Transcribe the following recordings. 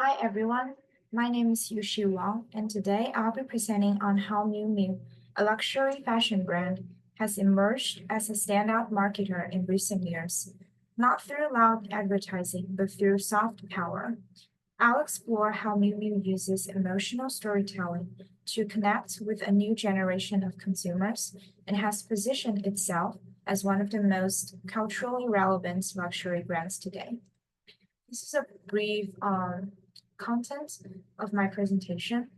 Hi everyone, my name is YUXI Wang, and today I'll be presenting on how Miu Miu, a luxury fashion brand, has emerged as a standout marketer in recent years, not through loud advertising, but through soft power. I'll explore how Miu Miu uses emotional storytelling to connect with a new generation of consumers and has positioned itself as one of the most culturally relevant luxury brands today. This is a brief content of my presentation.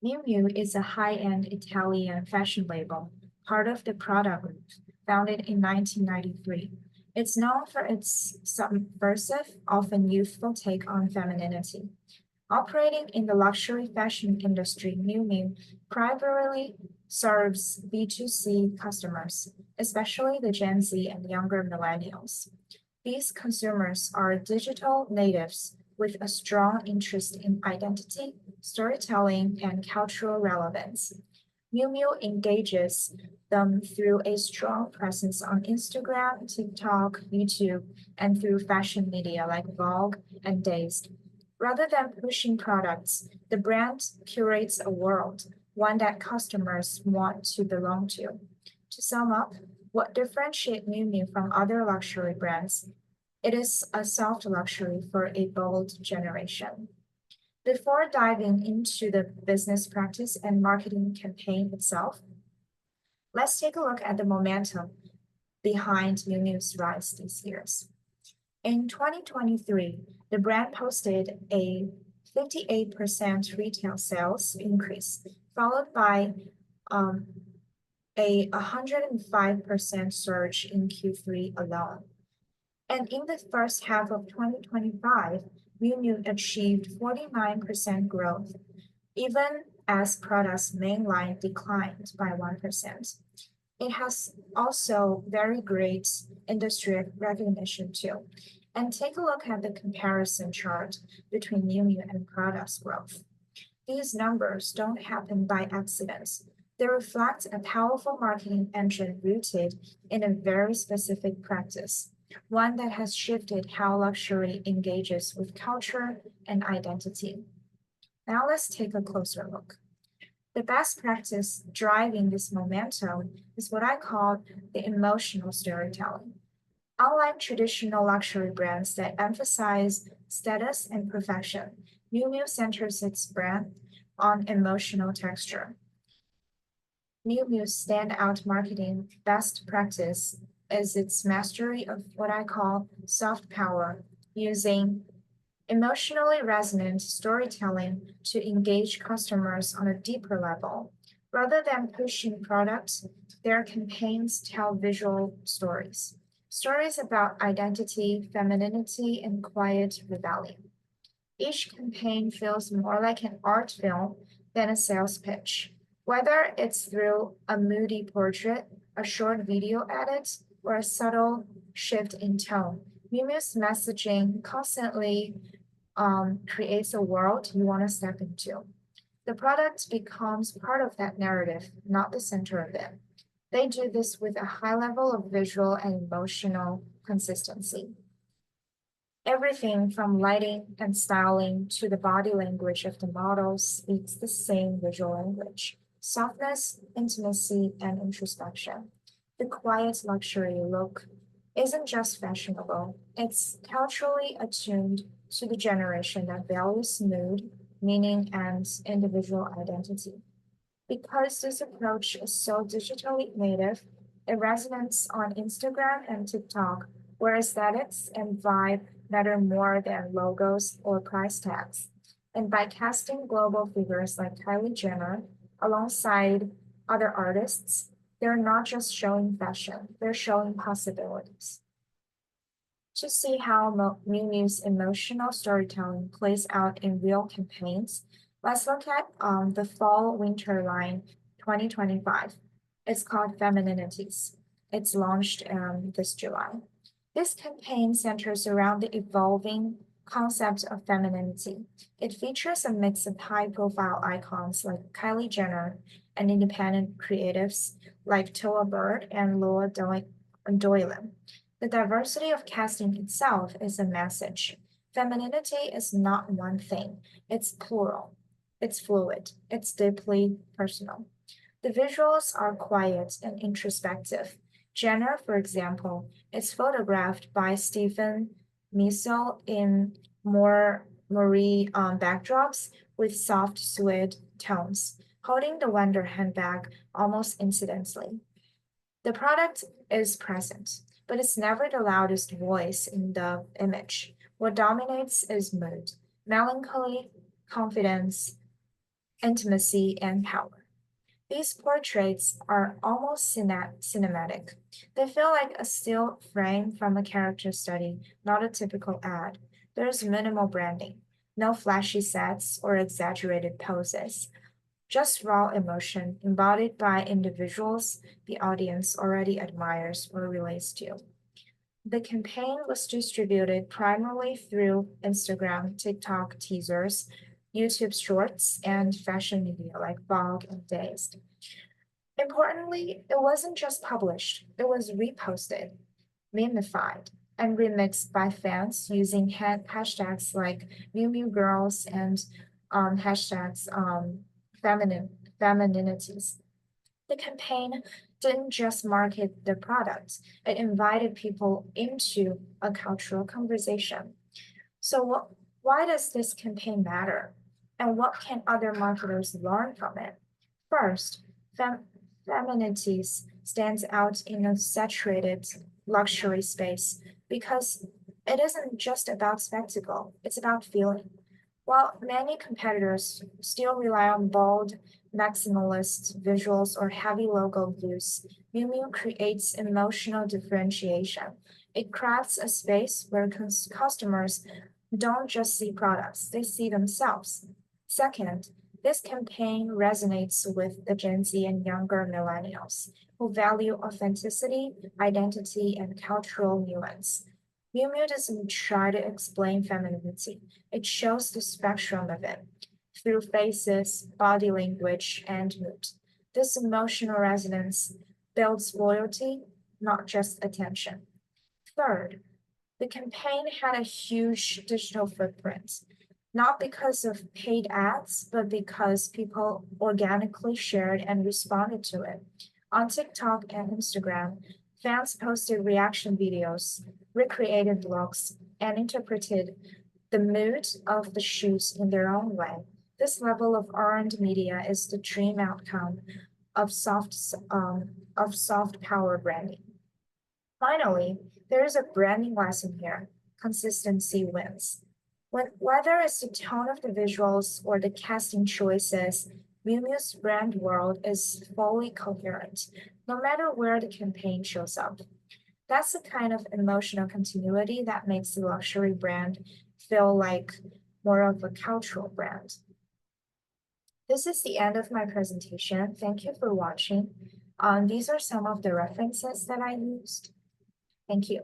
Miu Miu is a high-end Italian fashion label, part of the Prada Group, founded in 1993. It's known for its subversive, often youthful take on femininity. Operating in the luxury fashion industry, Miu Miu primarily serves B2C customers, especially the Gen Z and younger millennials. These consumers are digital natives with a strong interest in identity, storytelling, and cultural relevance. Miu Miu engages them through a strong presence on Instagram, TikTok, YouTube, and through fashion media like Vogue and Dazed. Rather than pushing products, the brand curates a world, one that customers want to belong to. To sum up, what differentiates Miu Miu from other luxury brands? It is a soft luxury for a bold generation. Before diving into the business practice and marketing campaign itself, let's take a look at the momentum behind Miu Miu's rise these years. In 2023, the brand posted a 58% retail sales increase, followed by um, a 105% surge in Q3 alone. And in the first half of 2025, Miu Miu achieved 49% growth, even as Prada's main line declined by 1%. It has also very great industry recognition too. And take a look at the comparison chart between Miu Miu and Prada's growth. These numbers don't happen by accident. They reflect a powerful marketing engine rooted in a very specific practice, one that has shifted how luxury engages with culture and identity. Now let's take a closer look. The best practice driving this momentum is what I call the emotional storytelling. Unlike traditional luxury brands that emphasize status and perfection, Miu Miu centers its brand on emotional texture. Miu Miu's standout marketing best practice is its mastery of what I call soft power, using emotionally resonant storytelling to engage customers on a deeper level. Rather than pushing products, their campaigns tell visual stories. Stories about identity, femininity, and quiet rebellion. Each campaign feels more like an art film than a sales pitch. Whether it's through a moody portrait, a short video edit, or a subtle shift in tone, Miu Miu's messaging constantly creates a world you want to step into. The product becomes part of that narrative, not the center of it. They do this with a high level of visual and emotional consistency. Everything from lighting and styling to the body language of the models speaks the same visual language: softness, intimacy, and introspection. The quiet luxury look isn't just fashionable, it's culturally attuned to the generation that values mood, meaning, and individual identity. Because this approach is so digitally native, it resonates on Instagram and TikTok, where aesthetics and vibe matter more than logos or price tags. And by casting global figures like Kylie Jenner alongside other artists, they're not just showing fashion, they're showing possibilities. To see how Miu Miu's emotional storytelling plays out in real campaigns, let's look at the Fall Winter line 2025. It's called Femininities. It's launched this July. This campaign centers around the evolving concept of femininity. It features a mix of high profile icons like Kylie Jenner and independent creatives like Toa Bird and Doylan. The diversity of casting itself is a message. Femininity is not one thing, it's plural, it's fluid, it's deeply personal. The visuals are quiet and introspective. Jenner, for example, is photographed by Stephen Meisel in more Marie backdrops with soft suede tones, holding the Wonder handbag almost incidentally. The product is present, but it's never the loudest voice in the image. What dominates is mood, melancholy, confidence, intimacy, and power. These portraits are almost cinematic. They feel like a still frame from a character study, not a typical ad. There's minimal branding, no flashy sets or exaggerated poses, just raw emotion embodied by individuals the audience already admires or relates to. The campaign was distributed primarily through Instagram, TikTok teasers, YouTube shorts, and fashion media like Vogue and Dazed. Importantly, it wasn't just published, it was reposted, memified, and remixed by fans using hashtags like Miu Miu Girls and hashtags feminine femininities. The campaign didn't just market the product, it invited people into a cultural conversation. So, why does this campaign matter? And what can other marketers learn from it? First, feminities stands out in a saturated luxury space because it isn't just about spectacle, it's about feeling. While many competitors still rely on bold, maximalist visuals or heavy logo use, Miu Miu creates emotional differentiation. It crafts a space where customers don't just see products, they see themselves. Second, this campaign resonates with the Gen Z and younger millennials who value authenticity, identity, and cultural nuance. Miu Miu doesn't try to explain femininity, it shows the spectrum of it through faces, body language, and mood. This emotional resonance builds loyalty, not just attention. Third, the campaign had a huge digital footprint, not because of paid ads, but because people organically shared and responded to it. On TikTok and Instagram, fans posted reaction videos, recreated looks, and interpreted the mood of the shoes in their own way. This level of earned media is the dream outcome of soft power branding. Finally, there is a branding lesson here. Consistency wins. Whether it's the tone of the visuals or the casting choices, Miu Miu's brand world is fully coherent, no matter where the campaign shows up. That's the kind of emotional continuity that makes the luxury brand feel like more of a cultural brand. This is the end of my presentation. Thank you for watching. These are some of the references that I used. Thank you.